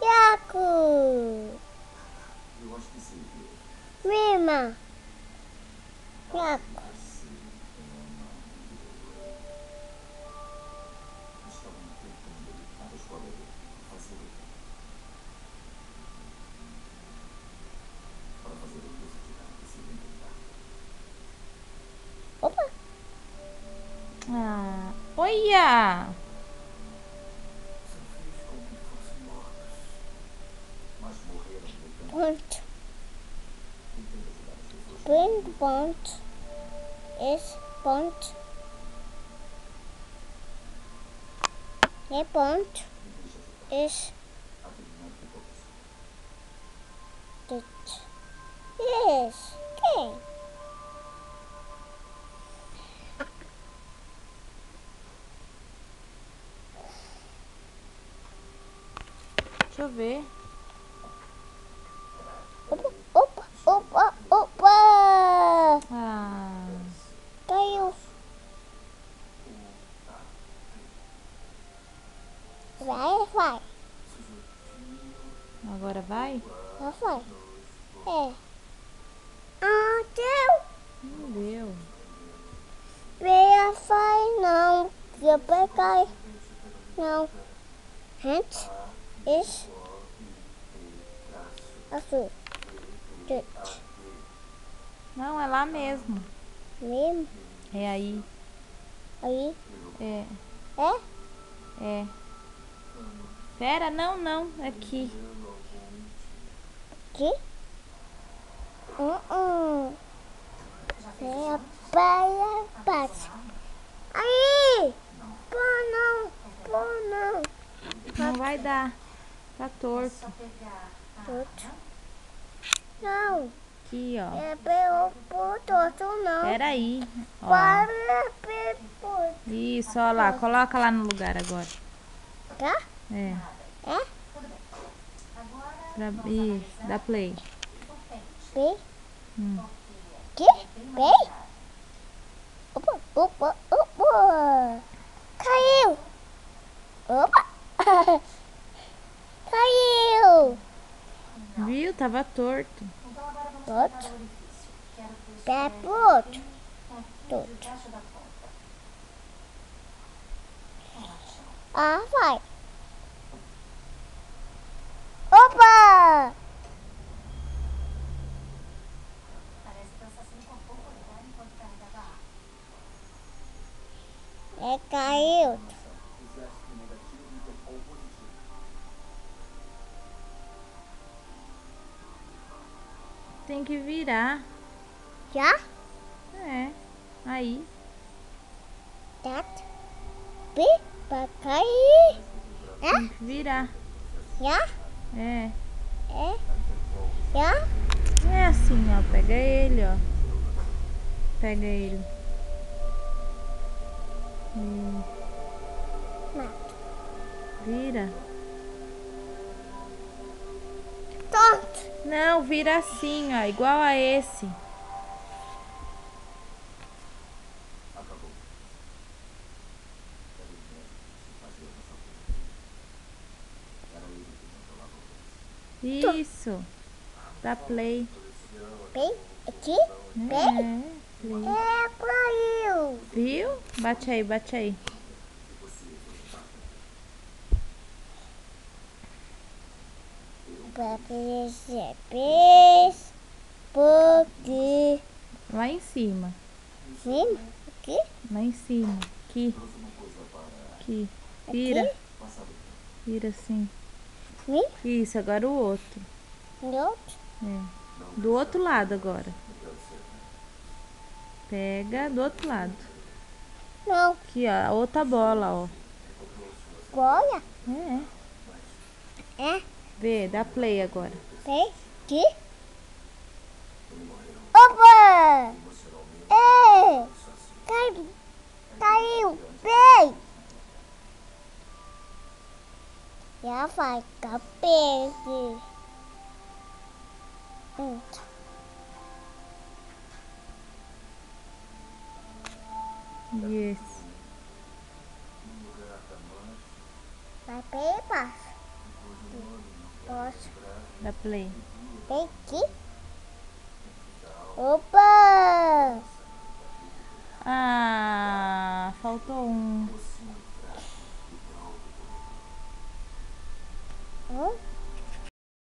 Yaku. Mima. Yaku. Opa. Ah, olha! Ponto. Green ponto. Esse ponto. É ponto. Esse. Esse. Quem? Deixa eu ver. Opa, opa, opa, opa! Ah, Caiu. Vai. agora vai? Já foi. É. Ah, deu. Não deu. Veia vai não. Eu peguei. Não. Antes. Esse. Azul. Verde. Não, é lá mesmo. Mesmo. É aí. Aí. É, É? é. Pera, não. Aqui. Aqui. Veia para baixo. Aí. Pô, não. Não vai dar. Tá torto. Torto. Não. Aqui, ó. É pelo torto, não. Pera aí. Ó. Para pelo. Isso, ó lá. Coloca lá no lugar agora. Tá? É. É? Isso, dá play. Bem. Hum. Que? Bem? Opa. Caiu. Opa. Caiu. Viu? Tava torto. Torto. Pé pro outro. Torto. Ah, vai. Opa. É, caiu. Tem que virar. Já? É. Aí. Tá. Bem, pra cair. Tem que virar. Já? É. É? Já? É assim, ó. Pega ele, ó. Pega ele. Não. Vira. Torto. Não, vira assim, ó. Igual a esse. Isso. Dá play. Bem, aqui. É, play. É, caiu. Viu? Bate aí. Pra perceber. Porque. Lá em cima. Sim, aqui. Lá em cima. Aqui. Aqui. Vira. Vira assim. Sim, Isso, agora o outro. outro. É. Do outro lado agora. Pega do outro lado. Não, Aqui, ó. A outra bola, ó. olha. É. É, Vê, dá play agora. bem, aqui. Opa! É! Caiu! Bem! Já vai cabeça. Isso. Papel passo. Posso. Dá play. Vem aqui. Opa! Ah, faltou um.